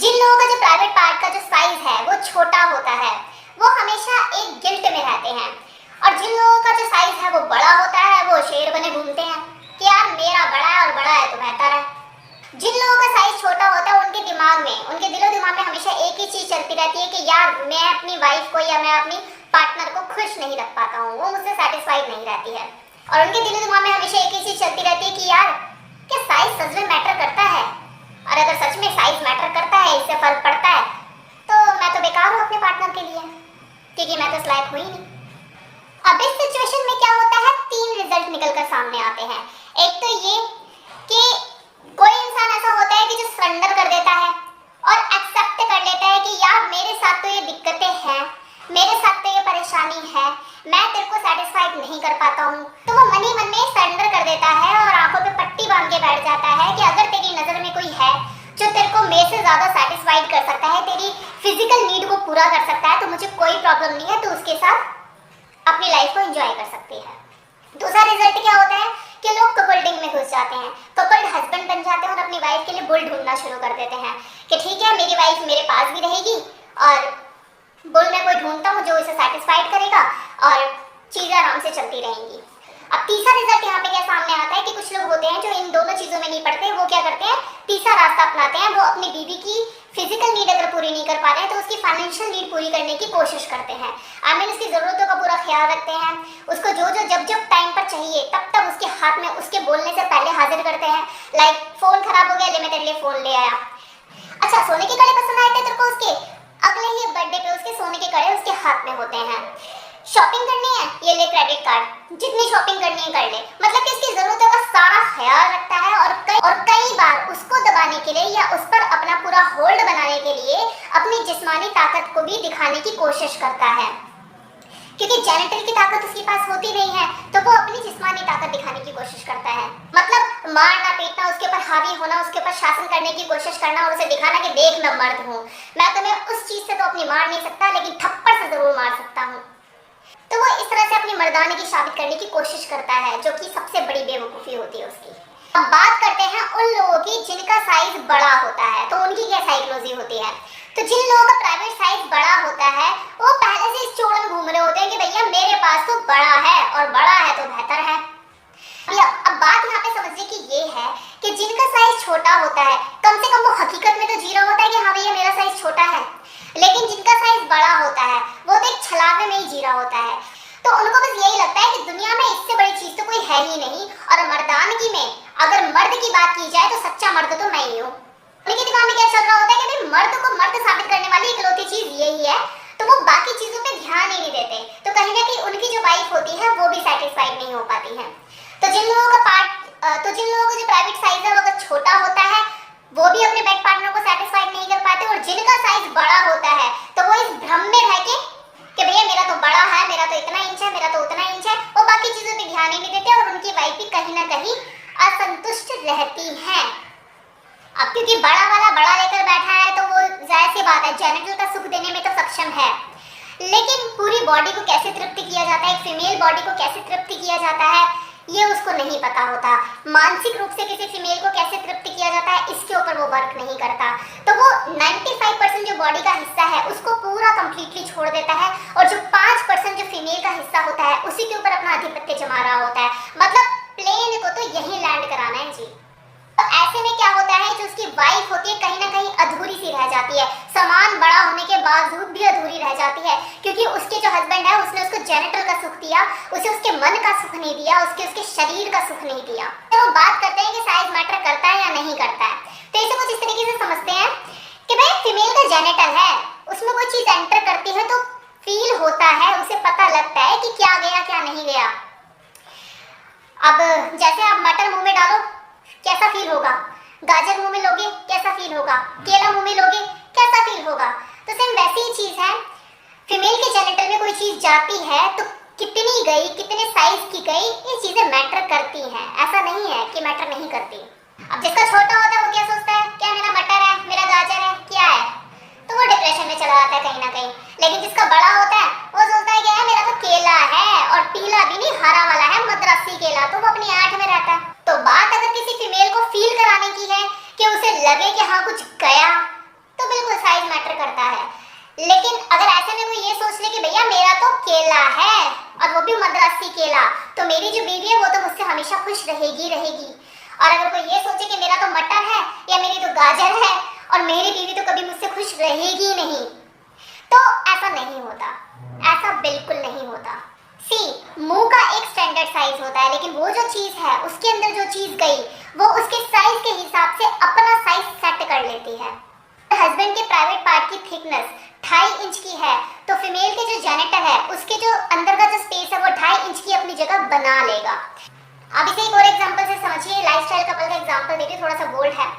जिन लोगों का जो प्राइवेट पार्ट का जो साइज है वो छोटा होता है वो हमेशा एक गिल्ट में रहते हैं, और जिन लोगों का जो साइज है वो बड़ा होता है वो शेर बने घूमते हैं कि यार मेरा बड़ा है और बड़ा है तो बेहतर है। जिन लोगों का साइज छोटा होता है उनके दिमाग में, उनके दिलो दिमाग में हमेशा एक ही चीज चलती रहती है कि यार मैं अपनी वाइफ को या मैं अपनी पार्टनर को खुश नहीं रख पाता हूँ, वो मुझसे सेटिस्फाइड नहीं रहती है। और उनके दिलो दिमाग में हमेशा एक ही चीज चलती रहती है कि यार क्या साइज सच में मैटर करता है, और अगर सच में साइज मैटर करता है, इससे फर्क पड़ता है, तो मैं तो बेकार हूँ अपने पार्टनर के लिए, क्योंकि मैं तो इस लायक हुई नहीं। अब इस सिचुएशन में क्या होता है, 3 रिजल्ट निकलकर सामने आते हैं। एक तो ये कि कोई इंसान ऐसा होता है कि जो सरेंडर कर देता है और एक्सेप्ट कर लेता है कि यार मेरे साथ तो ये दिक्कतें हैं, मेरे साथ तो ये परेशानी है, मैं तेरे को सेटिस्फाइड नहीं कर पाता हूँ, तो वो मन ही मन में सरेंडर कर देता है और आंखों पे पट्टी बांध के बैठ जाता है कि अगर तेरी नजर में कोई है जो तेरे को मेरे से ज्यादा सेटिस्फाइड कर सकता है, तेरी फिजिकल नीड को पूरा कर सकता है, तो मुझे कोई प्रॉब्लम नहीं है, तो उसके साथ अपनी लाइफ को एंजॉय कर सकती है। दूसरा रिजल्ट क्या होता है कि लोग कपल्डिंग में घुस जाते हैं, कपल्ड हस्बैंड बन जाते हैं और अपनी वाइफ के लिए बुल ढूंढना शुरू कर देते हैं कि ठीक है मेरी वाइफ मेरे पास भी रहेगी और बुल में कोई ढूंढता हूँ जो इसे सेटिस्फाइड करेगा और चीजें आराम से चलती रहेंगी। अब तीसरा रिजल्ट यहाँ पे क्या सामने आता है कि कुछ लोग होते हैं जो इन दोनों चीजों में नहीं पड़ते, वो क्या करते हैं, तीसरा रास्ता अपनाते हैं। वो अपनी बीवी की फिजिकल नीड अगर पूरी नहीं कर पा रहे हैं तो उसकी फाइनेंशियल नीड पूरी करने की कोशिश करते हैं। आई मीन उसकी जरूरतों का पूरा ख्याल रखते हैं, उसको जो जो जब जब टाइम पर चाहिए तब तब उसके हाथ में उसके बोलने से पहले हाजिर करते हैं। लाइक फोन खराब हो गया, ले मैं तेरे लिए फोन ले आया। अच्छा सोने के कड़े पसंद आए थे तेरे को, उसके अगले ही बर्थडे पे उसके सोने के कड़े उसके हाथ में होते हैं। शॉपिंग करनी है, ये ले क्रेडिट कार्ड, जितनी शॉपिंग करनी है कर ले। मतलब कि इसकी जरूरतों का सारा ख्याल रखता है और कई बार उसको दबाने के लिए या उस पर अपना पूरा होल्ड बनाने के लिए अपनी जिस्मानी ताकत को भी दिखाने की कोशिश करता है, क्योंकि जेनिटल की ताकत उसके पास होती नहीं है, तो वो अपनी जिस्मानी ताकत दिखाने की कोशिश करता है। मतलब मारना पीटना, उसके ऊपर हावी होना, उसके ऊपर शासन करने की कोशिश करना और उसे दिखाना कि देख मैं मर्द हूँ, मैं तुम्हें उस चीज से तो अपनी मार नहीं सकता लेकिन थप्पड़ से जरूर मार सकता हूँ। तो वो इस तरह से अपनी मर्दानगी की साबित करने की कोशिश करता है, जो कि सबसे बड़ी बेवकूफ़ी होती है उसकी। अब बात करते हैं उन लोगों की जिनका साइज बड़ा होता है, तो उनकी क्या साइकोलॉजी होती है। तो जिन लोगों का प्राइवेट साइज बड़ा होता है वो पहले से इस चोड़न घूम रहे होते हैं कि भैया मेरे पास तो बड़ा है और बड़ा है तो बेहतर है। अब बात यहाँ पे समझिए कि ये है कि जिनका साइज छोटा होता है कम से कम वो हकीकत में तो जी रहा होता है कि हाँ भैया मेरा साइज छोटा है, लेकिन जिनका साइज बड़ा होता है वो तो एक छलावे में ही जी रहा होता है। तो उनको बस यही लगता है कि दुनिया में इससे बड़ी चीज तो कोई है ही नहीं, और मर्दानगी में अगर मर्द की बात की जाए तो सच्चा मर्द तो मैं ही हूँ। उनके दिमाग में क्या चल रहा होता है कि भाई मर्द को मर्द साबित करने वाली इकलौती चीज यही है, तो वो बाकी चीजों पे ध्यान ही नहीं देते, तो कहीं ना कहीं उनकी जो वाइफ होती है वो भी सेटिस्फाइड नहीं हो पाती है। तो जिन लोगों का जो प्राइवेट साइज है वो अगर छोटा होता है वो भी अपने बेड पार्टनर को सेटिस्फाइड नहीं कर पाते, और जिनका साइज बड़ा होता है तो वो इस भ्रम में रह के कि भैया मेरा तो बड़ा है, मेरा तो इतना इंच है, मेरा तो उतना इंच है, वो बाकी चीजों पे ध्यान ही नहीं देते और उनकी वाइफ भी कहीं ना कहीं असंतुष्ट रहती है। अब क्योंकि बड़ा वाला बड़ा लेकर बैठा है तो वो जाहिर सी बात है जेनिटल का सुख देने में तो सक्षम है, लेकिन पूरी बॉडी को कैसे तृप्ति किया जाता है, एक फीमेल बॉडी को कैसे तृप्ति किया जाता है ये उसको नहीं पता होता। मानसिक रूप से किसी फीमेल को कैसे तृप्ति किया जाता है इसके ऊपर वो वर्क नहीं करता, तो वो 95% जो बॉडी का हिस्सा है उसको पूरा कंप्लीटली छोड़ देता है, और जो 5% जो फीमेल का हिस्सा होता है उसी के ऊपर अपना आधिपत्य जमा रहा होता है। मतलब प्लेन को तो यहीं लैंड कराना है जी। तो ऐसे में क्या होता है, जो उसकी वाइफ होती है कहीं ना कहीं अधूरी सी रह जाती है, सामान बड़ा होने के बावजूद भी अधूरी रह जाती है, क्योंकि उसके जो हस्बैंड है उसने उसको जेनिटल का सुख दिया, उसे उसके मन का सुख नहीं दिया, उसके शरीर का सुख नहीं दिया। तो बात करते हैं कि साइज मैटर करता है या नहीं करता है, तो इसे कुछ इस तरीके से समझते हैं कि भाई फीमेल का जेनिटल है, उसमें कोई चीज एंटर करती है तो फील होता है, उसे पता लगता है कि क्या गया क्या नहीं गया। अब जैसे आप मटर मुंह में डालो कैसा फील होगा, गाजर मुंह में लोगे कैसा फील होगा, केला मुंह में लोगे कैसा फील होगा, तो सेम वैसी ही चीज है। फीमेल के जेनिटल में कोई चीज जाती है तो कितनी गई, कितने साइज की गई, ये चीजें मैटर करती हैं, ऐसा नहीं है कि मैटर नहीं करती। अब जिसका छोटा होता है वो क्या सोचता है, क्या मेरा मटर है, मेरा गाजर है, क्या है, तो वो डिप्रेशन में चला जाता है कहीं ना कहीं। लेकिन जिसका बड़ा होता है वो सोचता है कि मेरा तो केला है, और पीला भी नहीं हरा वाला है, मद्रासी केला, तो वो अपनी आंख में रहता है। तो बात अगर किसी फीमेल को फील कराने की है कि उसे लगे कि हाँ कुछ गया, तो बिल्कुल रस्सी केला, तो मेरी जो बीवी है वो तो मुझसे हमेशा खुश रहेगी रहेगी। और अगर कोई ये सोचे कि मेरा तो मटर है या मेरी तो गाजर है और मेरी बीवी तो कभी मुझसे खुश रहेगी नहीं, तो ऐसा नहीं होता, ऐसा बिल्कुल नहीं होता। सी, मुंह का एक स्टैंडर्ड साइज होता है, लेकिन वो जो चीज है उसके अंदर जो चीज गई वो उसके साइज के हिसाब से अपना साइज सेट कर लेती है। हस्बैंड के प्राइवेट पार्ट की थिकनेस 2.5 इंच की है, तो फीमेल के जो जेनिटल है उसके जो अंदर का जो स्पेस है वो 2.5 इंच की अपनी जगह बना लेगा। अब इसे एक और एग्जांपल से समझिए, लाइफस्टाइल कपल का एग्जांपल देती हूँ, थोड़ा सा बोल्ड है।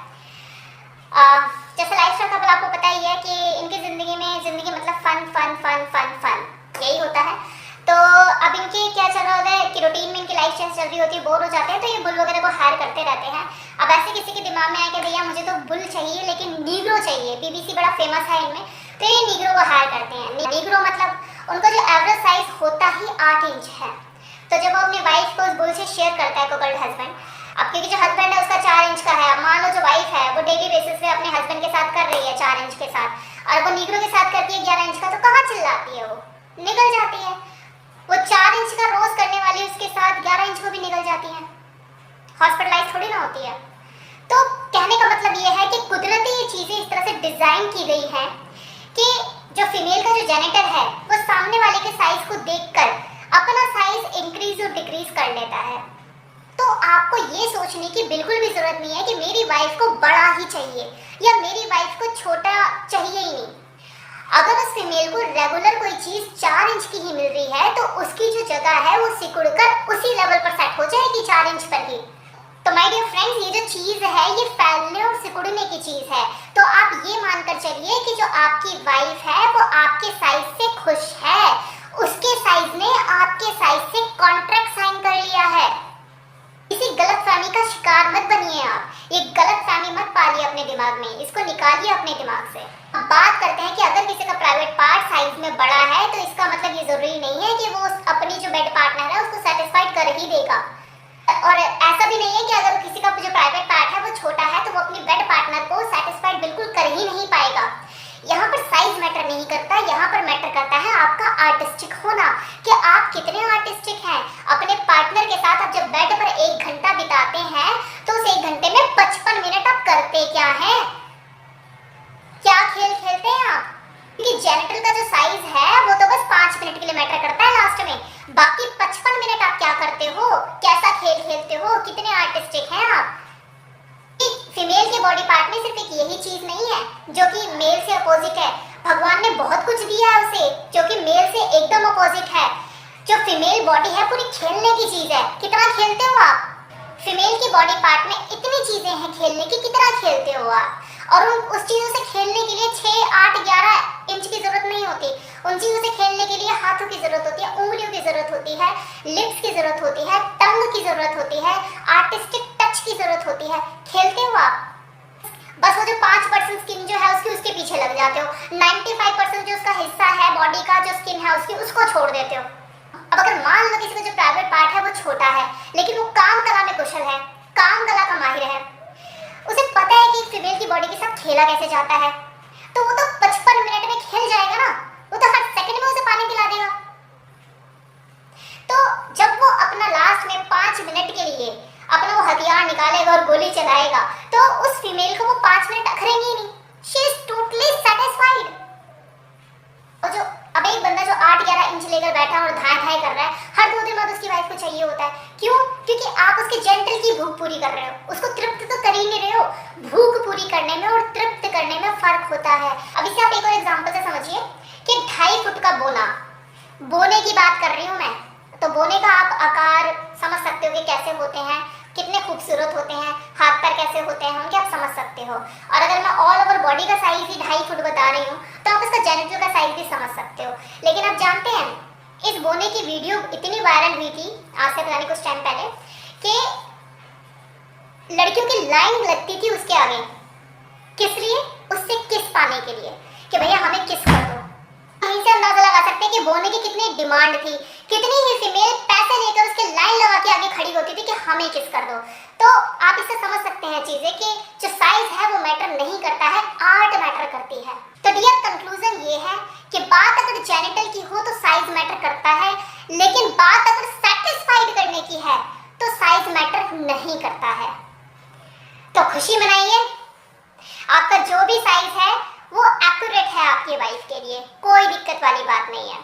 जैसे लाइफस्टाइल कपल आपको पता ही है कि इनकी जिंदगी मतलब fun fun fun fun fun यही होता है। तो अब इनके क्या चल रहा होता है कि रूटीन में इनकी लाइफ चेंज चल रही होती है, बोर हो जाते हैं, तो ये बुल वगैरह को हायर करते रहते हैं। अब ऐसे किसी के दिमाग में आया कि भैया मुझे तो बुल चाहिए लेकिन नीग्रो चाहिए, बीबीसी बड़ा फेमस है इनमें, तो ये नीग्रो को हायर करते हैं। नीग्रो मतलब उनका जो एवरेज साइज होता ही 8 इंच है। तो जब वो अपनी वाइफ को उस बुल से शेयर करता है कोकल्ड हस्बैंड, अब क्योंकि जो हस्बैंड है उसका 4 इंच का है, अब मान लो जो वाइफ है वो डेली बेसिस पे अपने हस्बैंड के साथ कर रही है 4 इंच के साथ, और वो नीग्रो के साथ करती है 11 इंच का, तो कहाँ चिल्लाती है, वो निकल जाती है। वो 4 इंच का रोज करने वाली उसके साथ 11 इंच को भी निकल जाती है, हॉस्पिटलाइज थोड़ी ना होती है। तो कहने का मतलब ये है कि कुदरती ये चीजें इस तरह से डिजाइन की गई हैं कि जो फीमेल का जो जेनिटल है वो सामने वाले के साइज को देखकर अपना साइज इंक्रीज और डिक्रीज कर लेता है। तो आपको ये सोचने की बिल्कुल भी जरूरत नहीं है कि मेरी वाइफ को बड़ा ही चाहिए या मेरी वाइफ को छोटा चाहिए ही नहीं। अगर उस फीमेल को रेगुलर कोई चीज 4 इंच की ही मिल रही है तो उसकी जो जगह है वो सिकुड़कर उसी लेवल पर सेट हो जाएगी 4 इंच पर ही। तो माय डियर फ्रेंड्स, ये जो चीज है ये फैलने और सिकुड़ने की चीज है। तो आप ये मानकर चलिए कि जो आपकी वाइफ है वो आपके साइज से खुश है, उसके साइज ने आपके साइज से कॉन्ट्रैक्ट साइन कर लिया है। इसी गलतफहमी का शिकार मत बनिए आप, ये गलतफहमी मत पालिए अपने दिमाग में, इसको निकालिए अपने दिमाग से। अब बात करते हैं कि अगर किसी का प्राइवेट पार्ट साइज में बड़ा है तो इसका मतलब ये जरूरी नहीं है कि वो अपनी जो बेड पार्टनर है उसको सेटिस्फाइड कर ही देगा, और ऐसा भी नहीं है कि अगर किसी का जो प्राइवेट पार्ट है वो छोटा है तो वो अपनी बेड पार्टनर को सेटिस्फाइड बिल्कुल कर ही नहीं पाएगा। यहाँ पर साइज मैटर नहीं करता, यहाँ पर मैटर करता है आपका आर्टिस्टिक होना, कि आप कितने आर्टिस्टिक हैं। अपने पार्टनर के साथ आप जब बेड पर 1 घंटा बिताते हैं तो उस 1 घंटे में 55 मिनट आप करते क्या हैं, क्या खेल खेलते हैं आप? क्योंकि जेनिटल का जो साइज है वो तो बस 5 मिनट के लिए मैटर करता है लास्ट में, बाकी 55 मिनट आप क्या करते हो, कैसा खेल खेलते हो, कितने आर्टिस्टिक हैं आप। फीमेल के बॉडी पार्ट में सिर्फ एक यही चीज नहीं है जो कि मेल से अपोजिट है, भगवान ने बहुत कुछ दिया है उसे जो कि मेल से एकदम अपोजिट है। जो फीमेल बॉडी है पूरी खेलने की चीज है, कितना खेलते हो आप? फीमेल की बॉडी पार्ट में इतनी चीजें हैं खेलने की, कितना खेलते हो आप? और उस चीजों से खेलने के लिए 6, 8, 11 इंच की जरूरत नहीं होती, उन चीजों से खेलने के लिए हाथों की जरूरत होती है, उंगलियों की जरूरत होती है, लिप्स की जरूरत होती है, टंग की जरूरत होती है, आर्टिस्टिक टच की जरूरत होती है। खेलते हो आप? बस वो जो 5% स्किन जो है उसके पीछे लग जाते हो, 95% जो उसका हिस्सा है बॉडी का जो स्किन है उसको छोड़ देते हो। अब अगर मान लो किसी का जो प्राइवेट पार्ट है वो छोटा है लेकिन वो काम कला में कुशल है, काम कला का माहिर है, उसे पता है कि फीमेल की बॉडी के साथ खेला कैसे जाता है, तो वो तो 55 मिनट में खेल जाएगा ना, वो तो हर सेकंड में उसे पानी पिला देगा। तो जब वो अपना लास्ट में 5 मिनट के लिए अपना वो हथियार निकालेगा और गोली चलाएगा तो उस फीमेल को वो 5 मिनट अखरेंगे ही नहीं, शी इज टोटली सेटिस्फाइड। और जो अब एक बंदा जो 8-11 इंच लेकर बैठा और धाए कर रहा है, हर 2 दिन बाद उसकी वाइफ को चाहिए होता है, क्यों? क्योंकि आप उसके जेंटल की भूख पूरी कर रहे हो, उसको तृप्त तो कर ही नहीं रहे हो। भूख पूरी करने में और तृप्त करने में फर्क होता है। अब इसे आप एक और एग्जांपल से समझिए कि 2.5 फुट का बोने की बात कर रही हूँ मैं, तो बोने का आप आकार समझ सकते हो कि कैसे होते हैं, कितने खूबसूरत होते हैं, हाथ पैर कैसे होते हैं उनके आप समझ सकते हो। और अगर मैं ऑल ओवर बॉडी का साइज ही 2.5 फुट बता रही हूँ तो आप इसका जेनिटल का साइज भी समझ सकते हो। लेकिन आप जानते हैं इस बोने की वीडियो इतनी वायरल हुई थी आज से पता नहीं कुछ टाइम पहले कि लड़कियों की लाइन लगती थी उसके आगे, किस लिए? उससे किस पाने के लिए कि भैया हमें किस कर दो। यहीं से अंदाजा लगा सकते हैं कि बोने की कितनी डिमांड थी, कितनी ही फीमेल पैसे लेकर उसके लाइन लगा के आगे खड़ी होती थी कि हमें किस कर दो। तो आप इससे समझ सकते हैं चीजें कि जो साइज है वो मैटर नहीं करता है, आर्ट मैटर करती है। तो डियर कंक्लूजन ये है कि बात अगर जेनिटल की हो तो साइज मैटर करता है, लेकिन बात अगर साइज मैटर नहीं करता है। तो खुशी मनाइए, आपका जो भी साइज है वो एक्यूरेट है आपकी वाइफ के लिए, कोई दिक्कत वाली बात नहीं है।